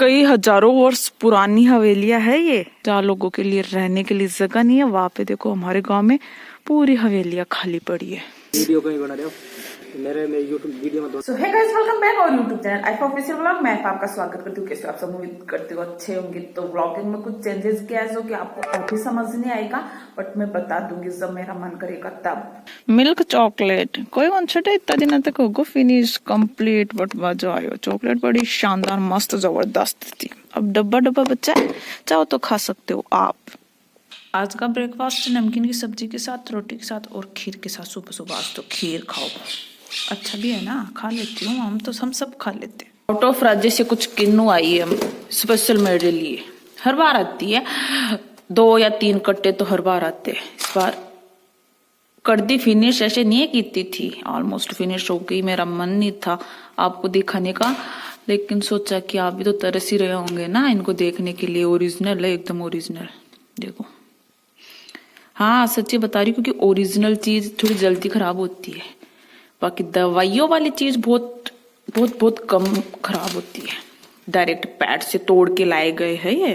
कई हजारों वर्ष पुरानी हवेलियां है ये, जहाँ लोगों के लिए रहने के लिए जगह नहीं है। वहां पे देखो हमारे गांव में पूरी हवेलियां खाली पड़ी है। वीडियो कहीं बना रहे हो मेरे YouTube वीडियो में। सो हे गाइस, वेलकम बैक और यूट्यूब चैनल आई ऑफिशियल व्लॉग। मैं आपका स्वागत करती हूँ। कैसे आप सब उम्मीद करते हो अच्छे होंगे। तो व्लॉगिंग में कुछ चेंजेस किया है जो कि आपको अभी समझ नहीं आएगा, बट मैं बता दूंगी जब मेरा मन करेगा तब। मिल्क चॉकलेट कोई वंशटे इतना दिन तक होगा फिनिश कंप्लीट, बट मजा आयो। चॉकलेट बड़ी शानदार मस्त जबरदस्त थी। अब डब्बा डब्बा बच्चा है, चाहो तो खा सकते हो आप। आज का ब्रेकफास्ट नमकीन की सब्जी के साथ, रोटी के साथ और खीर के साथ। सुबह सुबह आज तो खीर खाओ, अच्छा भी है ना, खा लेती हूँ। हम सब खा लेते हैं। आउट ऑफ राज्य से कुछ किन्नू आई है स्पेशल मेरे लिए। हर बार आती है, 2 या 3 कट्टे तो हर बार आते हैं। इस बार कर दी फिनिश, ऐसे नहीं की थी, ऑलमोस्ट फिनिश हो गई। मेरा मन नहीं था आपको दिखाने का, लेकिन सोचा कि आप भी तो तरस ही रहे होंगे ना इनको देखने के लिए। ओरिजिनल है, एकदम ओरिजिनल। देखो, हाँ सच्ची बता रही हूँ, क्योंकि ओरिजिनल चीज थोड़ी जल्दी खराब होती है। बाकी दवाइयों वाली चीज बहुत कम खराब होती है। डायरेक्ट पैड से तोड़ के लाए गए हैं ये।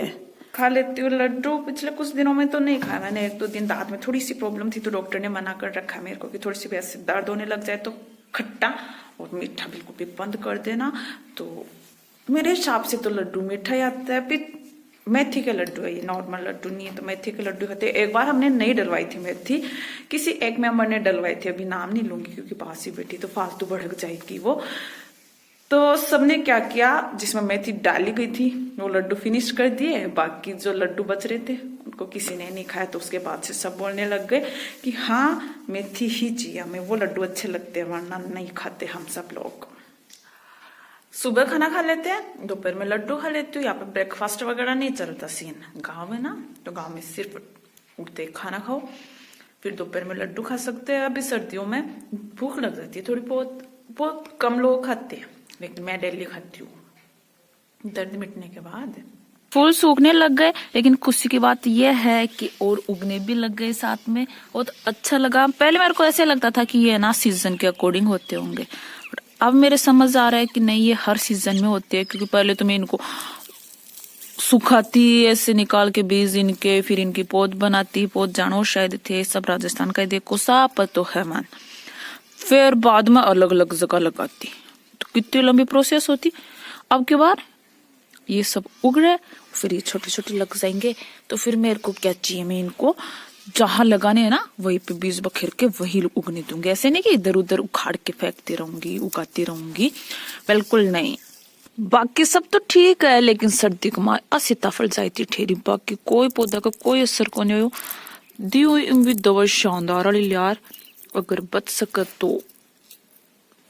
खा लेती हूँ लड्डू। पिछले कुछ दिनों में तो नहीं खाया मैंने, 1-2 दिन दांत में थोड़ी सी प्रॉब्लम थी तो डॉक्टर ने मना कर रखा मेरे को कि थोड़ी सी वैसे दर्द होने लग जाए तो खट्टा और मीठा बिल्कुल भी बंद कर देना। तो मेरे हिसाब से तो लड्डू मीठा ही आता है। फिर मेथी के लड्डू है ये, नॉर्मल लड्डू नहीं है। तो मेथी के लड्डू खाते। एक बार हमने नहीं डलवाई थी मेथी, किसी एक मेंबर ने डलवाई थी। अभी नाम नहीं लूंगी क्योंकि पास ही बैठी तो फालतू भड़क जाएगी वो। तो सबने क्या किया, जिसमें मेथी डाली गई थी वो लड्डू फिनिश कर दिए। बाकी जो लड्डू बच रहे थे उनको किसी ने नहीं खाया। तो उसके बाद से सब बोलने लग गए कि हाँ मेथी ही चाहिए हमें, वो लड्डू अच्छे लगते हैं, वरना नहीं खाते हम सब लोग। सुबह खाना खा लेते हैं, दोपहर में लड्डू खा लेती हूँ। यहाँ पे ब्रेकफास्ट वगैरह नहीं चलता सीन। गाँव है ना, तो गाँव में सिर्फ उठते खाना खाओ, फिर दोपहर में लड्डू खा सकते हैं। अभी सर्दियों में भूख लग जाती है थोड़ी बहुत कम लोग खाते हैं, लेकिन मैं डेली खाती हूँ दर्द मिटने के बाद। फूल सूखने लग गए, लेकिन खुशी की बात यह है कि और उगने भी लग गए साथ में। बहुत अच्छा लगा। पहले मेरे को ऐसे लगता था कि ये ना सीजन के अकॉर्डिंग होते होंगे, अब मेरे समझ आ रहा है कि नहीं, ये हर सीजन में होते हैं। क्योंकि पहले तो मैं इनको सुखाती ऐसे निकाल के बीज इनके, फिर इनकी पौध बनाती। पौध जानो शायद थे सब राजस्थान का, देखो साफ तो है मान। फिर बाद में अलग अलग जगह लगाती, तो कितनी लंबी प्रोसेस होती। अब के बाद ये सब उग रहे, फिर ये छोटे छोटे लग जाएंगे। तो फिर मेरे को क्या चाहिए, मैं इनको जहां लगाने है ना वहीं पे बीज बखेर के वही उगने दूंगी। ऐसे नहीं कि इधर उधर उखाड़ के फेंकती रहूंगी, उगाती रहूंगी, बिल्कुल नहीं। बाकी सब तो ठीक है, लेकिन सर्दी को मार सीताफल जाती ठेरी। बाकी कोई पौधा का कोई असर को नहीं हो दी हुई दवा शानदार वाली यार। अगर बच सके तो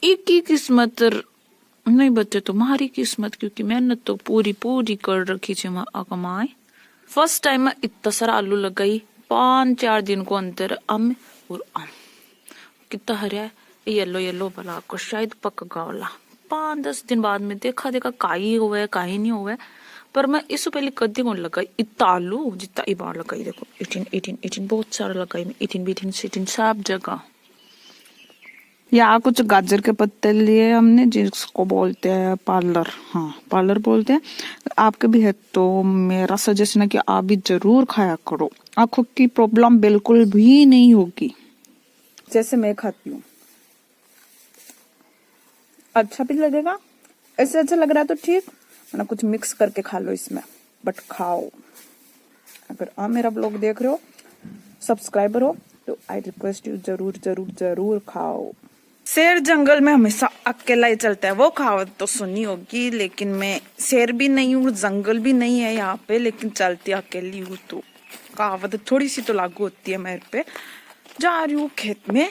एक ही किस्मत, नहीं बचे तो तुम्हारी किस्मत, क्योंकि मेहनत तो पूरी कर रखी थी कमाए। फर्स्ट टाइम में इतना सारा आलू लगाई, 5-4 दिन को अंतर आम और आम कितना हरा है। येलो वाला को शायद पक्का वाला 5-10 दिन बाद में देखा काई हुआ है काई नहीं हुआ है। पर मैं इससे पहले कदी कौन लगाई इतना आलू जितना ई बार लगाई। देखो 18 बहुत सारा लगाई मैं, 18 सब जगह। यहाँ कुछ गाजर के पत्ते लिए हमने, जिसको बोलते हैं पार्लर, हाँ पार्लर बोलते हैं। आपके भी है तो मेरा सजेशन है कि आप भी जरूर खाया करो, आंखों की प्रॉब्लम बिल्कुल भी नहीं होगी जैसे मैं खाती हूँ। अच्छा भी लगेगा, ऐसे अच्छा लग रहा है तो ठीक, वरना कुछ मिक्स करके खा लो इसमें, बट खाओ। अगर आप मेरा ब्लॉग देख रहे हो, सब्सक्राइबर हो, तो आई रिक्वेस्ट यू जरूर खाओ। शेर जंगल में हमेशा अकेला ही चलता है, वो कहावत तो सुनी होगी। लेकिन मैं शेर भी नहीं हूँ, जंगल भी नहीं है यहाँ पे, लेकिन चलती अकेली हूँ। तो कहावत थोड़ी सी तो लागू होती है मेरे पे। जा रही हूँ खेत में,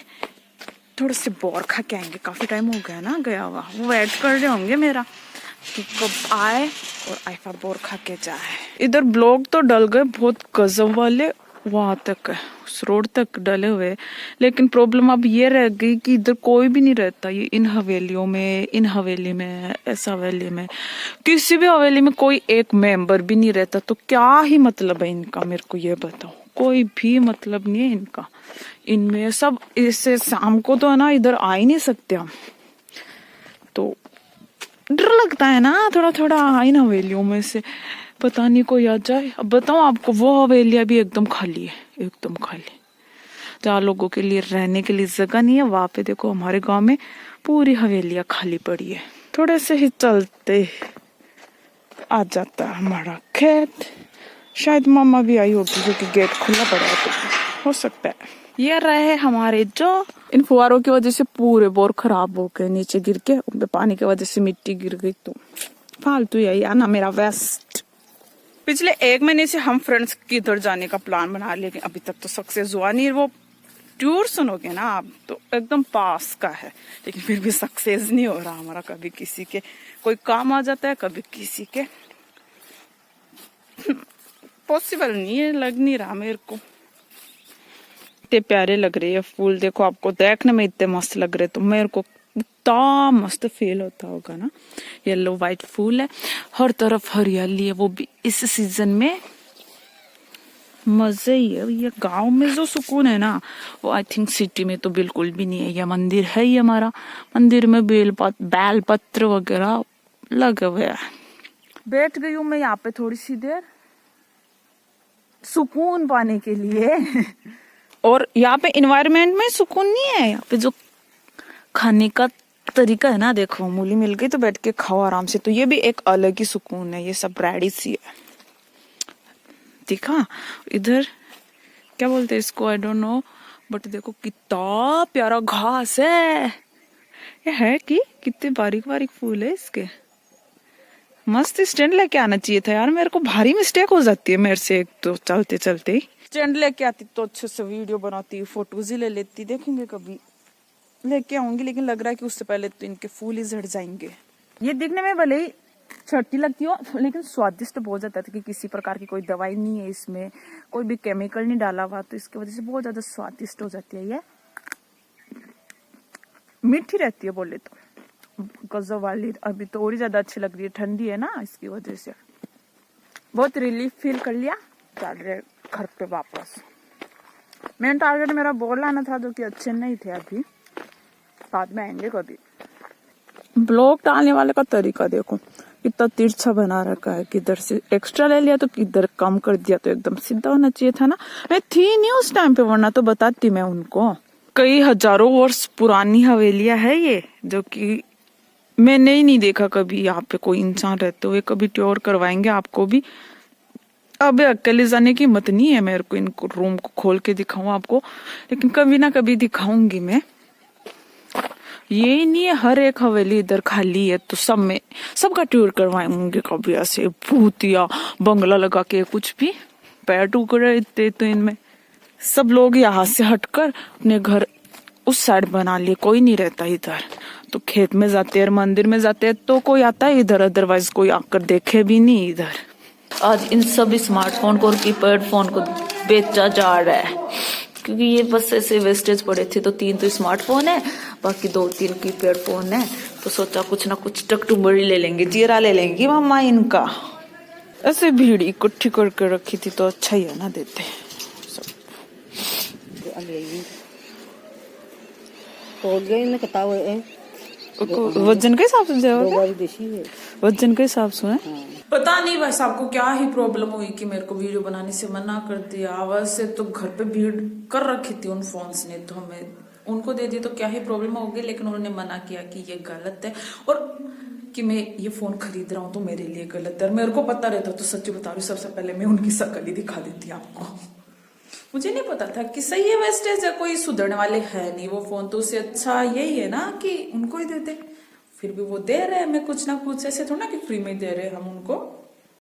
थोड़े से बोर खा के आएंगे, काफी टाइम हो गया ना गया हुआ। वो वेट कर रहे होंगे मेरा कि कब आए और आइफा बोर खा के जाए। इधर ब्लॉग तो डल गए बहुत गजब वाले, वहां तक उस रोड तक डले हुए। लेकिन प्रॉब्लम अब ये रह गई कि इधर कोई भी नहीं रहता। ये इन हवेली में, ऐसा हवेली में, किसी भी हवेली में कोई एक मेंबर भी नहीं रहता। तो क्या ही मतलब है इनका, मेरे को ये बताओ। कोई भी मतलब नहीं है इनका। इनमें सब इससे शाम को तो है ना इधर आ ही नहीं सकते हम। तो डर लगता है ना थोड़ा थोड़ा इन हवेलियों में से, पता नहीं कोई आ जाए। अब बताऊं आपको, वो हवेलियां भी एकदम खाली है, एकदम खाली। जहाँ लोगों के लिए रहने के लिए जगह नहीं है, वहां पे देखो हमारे गांव में पूरी हवेलियां खाली पड़ी है। थोड़े से ही चलते आ जाता है हमारा खेत। शायद मामा भी आई होगी क्योंकि गेट खुला पड़ा है, तो हो सकता है। ये रहे हमारे जो, इन फुहारों की वजह से पूरे बोर खराब हो गए, नीचे गिर के उनपे पानी की वजह से मिट्टी गिर गई, तो फालतू यही आना मेरा वेस्ट। पिछले 1 महीने से हम फ्रेंड्स किधर जाने का प्लान बना, लेकिन अभी तक तो सक्सेस हुआ नहीं। वो टूर सुनोगे ना आप तो एकदम पास का है, लेकिन फिर भी सक्सेस नहीं हो रहा हमारा। कभी किसी के कोई काम आ जाता है, कभी किसी के पॉसिबल नहीं है, लग नहीं रहा मेरे को। इतने प्यारे लग रहे हैं फूल, देखो आपको देखने में इतने मस्त लग रहे, तो मेरे को इतना मस्त फील होता होगा ना। येलो व्हाइट फूल है, हर तरफ हरियाली है, वो भी इस सीजन में मजे ही है। ये गांव में जो सुकून है ना, वो आई थिंक सिटी में तो बिल्कुल भी नहीं है। यह मंदिर है ही हमारा, मंदिर में बेल पत्र वगैरह लगे हुए हैं। बैठ गई हूँ मैं यहाँ पे थोड़ी सी देर सुकून पाने के लिए। और यहाँ पे इन्वायरमेंट में सुकून नहीं है, यहाँ पे जो खाने का तरीका है ना, देखो मूली मिल गई तो बैठ के खाओ आराम से, तो ये भी एक अलग ही सुकून है। ये सब रेडी सी है, देखा इधर क्या बोलते हैं इसको, आई डोंट नो, बट देखो कितना प्यारा घास है। ये है कि कितने बारीक बारीक फूल है इसके। मस्त स्टैंड लेके आना चाहिए था यार, मेरे को भारी मिस्टेक हो जाती है मेरे से एक तो चलते चलते ही। स्टैंड लेके आती तो अच्छे से वीडियो बनाती, फोटोज ही ले लेती। देखेंगे कभी लेके आऊंगी, लेकिन लग रहा है कि उससे पहले तो इनके फूल ही झड़ जाएंगे। ये दिखने में भले ही छट्टी लगती हो, लेकिन स्वादिष्ट बहुत ज्यादा था कि किसी प्रकार की कोई दवाई नहीं है इसमें, कोई भी केमिकल नहीं डाला हुआ, तो इसकी वजह से बहुत ज्यादा स्वादिष्ट हो जाती है। ये मीठी रहती है बोले तो, गजब वाली। अभी तो और ही ज्यादा अच्छी लग रही है, ठंडी है ना, इसकी वजह से बहुत रिलीफ फील कर लिया। चल रहे घर पे वापस। मेन टारगेट मेरा बोल आना था, जो कि अच्छे नहीं थे, अभी बाद में आएंगे कभी। ब्लॉग डालने वाले का तरीका देखो कितना तिरछा बना रखा है, किधर से एक्स्ट्रा ले लिया तो किधर कम कर दिया, तो एकदम सीधा होना चाहिए था ना। मैं थी नहीं उस टाइम पे, वरना तो बताती मैं उनको। कई हजारों वर्ष पुरानी हवेलियां है ये, जो कि मैंने ही नहीं देखा कभी यहाँ पे कोई इंसान रहते हुए। कभी टूर करवाएंगे आपको भी। अब अकेले जाने की हिम्मत नहीं है मेरे को, इनको रूम को खोल के दिखाऊं आपको, लेकिन कभी ना कभी दिखाऊंगी मैं। ये नहीं है हर एक हवेली इधर खाली है तो सब में सबका टूर करवाएंगे कभी, ऐसे भूतिया बंगला लगा के कुछ भी। पैर टूकड़े इतने तो इनमें सब लोग यहाँ से हटकर अपने घर उस साइड बना लिए, कोई नहीं रहता इधर। तो खेत में जाते हैं, मंदिर में जाते हैं तो कोई आता है इधर, अदरवाइज कोई आकर देखे भी नहीं इधर। आज इन सब स्मार्टफोन को और कीपैड फोन को बेचा जा रहा है, क्योंकि ये बस ऐसे वेस्टेज पड़े थे, तो 3 तो स्मार्टफोन है, बाकी 2-3 कीपैड फोन है। तो सोचा कुछ ना कुछ टकटुम्बड़ी ले लेंगे, जीरा ले लेंगे मम्मा इनका। ऐसे भीड़ इकट्ठी करके रखी थी तो अच्छा ही है ना, देते वजन के हिसाब से वजन के हिसाब से है। पता नहीं बस आपको क्या ही प्रॉब्लम हुई कि मेरे को वीडियो बनाने से मना कर दिया। वैसे तो घर पे भीड़ कर रखी थी उन फोन्स ने, तो हमें उनको दे दिया तो क्या ही प्रॉब्लम होगी, लेकिन उन्होंने मना किया कि ये गलत है और कि मैं ये फोन खरीद रहा हूँ तो मेरे लिए गलत है। मेरे को पता रहता तो सच्ची बता रही, सबसे पहले मैं उनकी शक्ल ही दिखा देती आपको। मुझे नहीं पता था कि सही है वेस्टेज है, कोई सुधरने वाले है नहीं वो फोन, तो उससे अच्छा यही है ना कि उनको ही दे दे। फिर भी वो दे रहे हैं हमें कुछ ना कुछ, ऐसे थोड़ा ना कि फ्री में दे रहे हैं हम उनको।